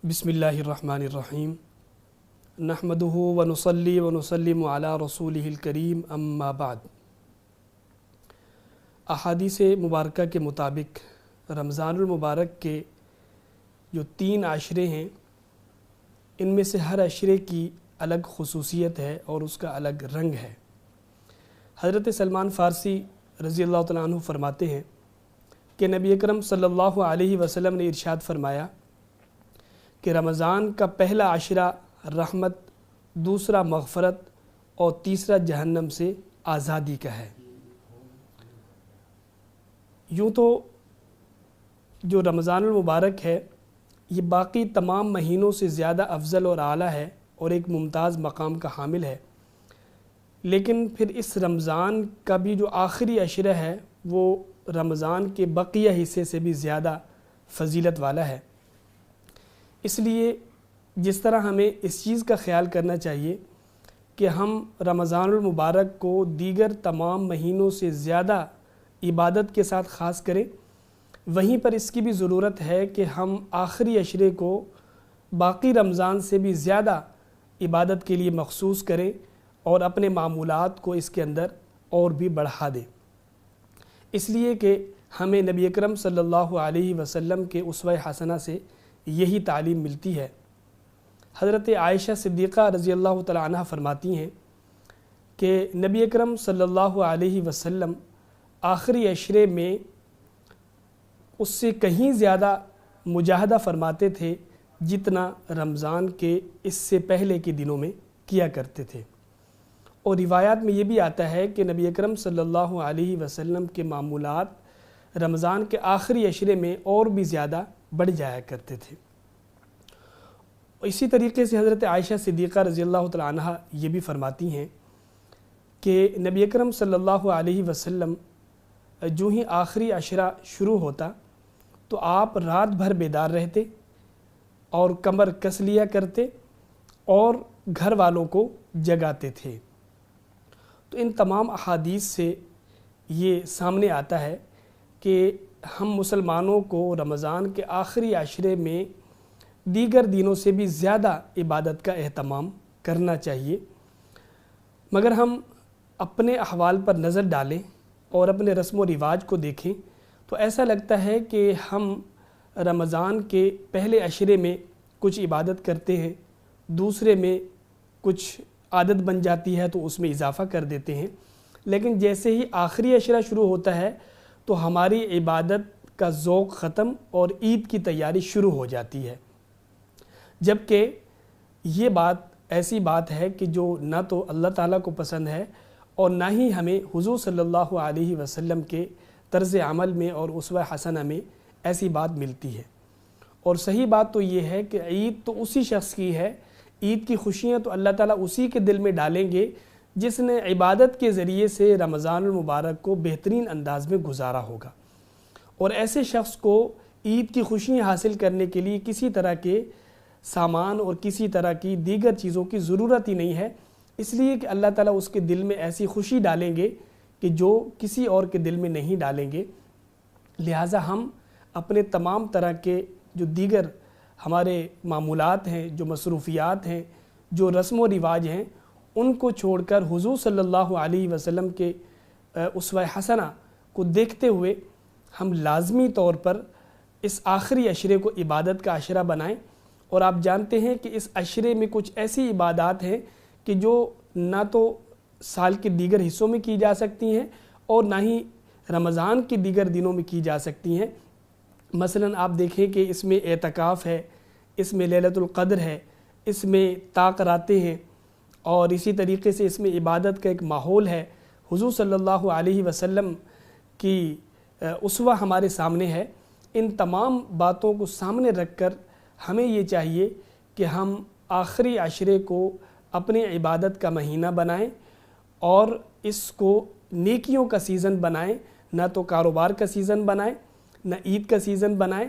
بسم اللہ الرحمن الرحیم نحمدہ ونصلی ونسلم علی رسولہ الکریم اما بعد۔ احادیث مبارکہ کے مطابق رمضان المبارک کے جو 3 عشرے ہیں ان میں سے ہر عشرے کی الگ خصوصیت ہے اور اس کا الگ رنگ ہے۔ حضرت سلمان فارسی رضی اللہ تعالیٰ عنہ فرماتے ہیں کہ نبی اکرم صلی اللہ علیہ وسلم نے ارشاد فرمایا کہ رمضان کا پہلا عشرہ رحمت، دوسرا مغفرت اور تیسرا جہنم سے آزادی کا ہے۔ یوں تو جو رمضان المبارک ہے یہ باقی تمام مہینوں سے زیادہ افضل اور اعلیٰ ہے اور ایک ممتاز مقام کا حامل ہے، لیکن پھر اس رمضان کا بھی جو آخری عشرہ ہے وہ رمضان کے بقیہ حصے سے بھی زیادہ فضیلت والا ہے۔ اس لیے جس طرح ہمیں اس چیز کا خیال کرنا چاہیے کہ ہم رمضان المبارک کو دیگر تمام مہینوں سے زیادہ عبادت کے ساتھ خاص کریں، وہیں پر اس کی بھی ضرورت ہے کہ ہم آخری عشرے کو باقی رمضان سے بھی زیادہ عبادت کے لیے مخصوص کریں اور اپنے معمولات کو اس کے اندر اور بھی بڑھا دیں، اس لیے کہ ہمیں نبی اکرم صلی اللہ علیہ وسلم کے اسوہ حسنہ سے یہی تعلیم ملتی ہے۔ حضرت عائشہ صدیقہ رضی اللہ تعالیٰ عنہ فرماتی ہیں کہ نبی اکرم صلی اللہ علیہ وسلم آخری عشرے میں اس سے کہیں زیادہ مجاہدہ فرماتے تھے جتنا رمضان کے اس سے پہلے کے دنوں میں کیا کرتے تھے، اور روایات میں یہ بھی آتا ہے کہ نبی اکرم صلی اللہ علیہ وسلم کے معمولات رمضان کے آخری عشرے میں اور بھی زیادہ بڑھ جایا کرتے تھے۔ اسی طریقے سے حضرت عائشہ صدیقہ رضی اللہ تعالیٰ عنہ یہ بھی فرماتی ہیں کہ نبی اکرم صلی اللہ علیہ وسلم جو ہی آخری عشرہ شروع ہوتا تو آپ رات بھر بیدار رہتے اور کمر کس لیا کرتے اور گھر والوں کو جگاتے تھے۔ تو ان تمام احادیث سے یہ سامنے آتا ہے کہ ہم مسلمانوں کو رمضان کے آخری عشرے میں دیگر دنوں سے بھی زیادہ عبادت کا اہتمام کرنا چاہیے، مگر ہم اپنے احوال پر نظر ڈالیں اور اپنے رسم و رواج کو دیکھیں تو ایسا لگتا ہے کہ ہم رمضان کے پہلے عشرے میں کچھ عبادت کرتے ہیں، دوسرے میں کچھ عادت بن جاتی ہے تو اس میں اضافہ کر دیتے ہیں، لیکن جیسے ہی آخری عشرہ شروع ہوتا ہے تو ہماری عبادت کا ذوق ختم اور عید کی تیاری شروع ہو جاتی ہے، جبکہ یہ بات ایسی بات ہے کہ جو نہ تو اللہ تعالیٰ کو پسند ہے اور نہ ہی ہمیں حضور صلی اللہ علیہ وسلم کے طرز عمل میں اور اسوہ حسنہ میں ایسی بات ملتی ہے۔ اور صحیح بات تو یہ ہے کہ عید تو اسی شخص کی ہے، عید کی خوشیاں تو اللہ تعالیٰ اسی کے دل میں ڈالیں گے جس نے عبادت کے ذریعے سے رمضان المبارک کو بہترین انداز میں گزارا ہوگا، اور ایسے شخص کو عید کی خوشیاں حاصل کرنے کے لیے کسی طرح کے سامان اور کسی طرح کی دیگر چیزوں کی ضرورت ہی نہیں ہے، اس لیے کہ اللہ تعالیٰ اس کے دل میں ایسی خوشی ڈالیں گے کہ جو کسی اور کے دل میں نہیں ڈالیں گے۔ لہٰذا ہم اپنے تمام طرح کے جو دیگر ہمارے معمولات ہیں، جو مصروفیات ہیں، جو رسم و رواج ہیں، ان کو چھوڑ کر حضور صلی اللہ علیہ وسلم کے اسوہ حسنہ کو دیکھتے ہوئے ہم لازمی طور پر اس آخری عشرے کو عبادت کا عشرہ بنائیں۔ اور آپ جانتے ہیں کہ اس عشرے میں کچھ ایسی عبادات ہیں کہ جو نہ تو سال کے دیگر حصوں میں کی جا سکتی ہیں اور نہ ہی رمضان کے دیگر دنوں میں کی جا سکتی ہیں۔ مثلاً آپ دیکھیں کہ اس میں اعتکاف ہے، اس میں لیلۃ القدر ہے، اس میں طاق راتیں ہیں، اور اسی طریقے سے اس میں عبادت کا ایک ماحول ہے۔ حضور صلی اللہ علیہ وسلم کی اسوہ ہمارے سامنے ہے۔ ان تمام باتوں کو سامنے رکھ کر ہمیں یہ چاہیے کہ ہم آخری عشرے کو اپنے عبادت کا مہینہ بنائیں اور اس کو نیکیوں کا سیزن بنائیں، نہ تو کاروبار کا سیزن بنائیں، نہ عید کا سیزن بنائیں،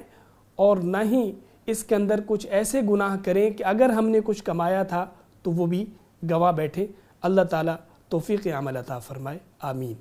اور نہ ہی اس کے اندر کچھ ایسے گناہ کریں کہ اگر ہم نے کچھ کمایا تھا تو وہ بھی گواہ بیٹھے۔ اللہ تعالیٰ توفیق عمل عطا فرمائے، آمین۔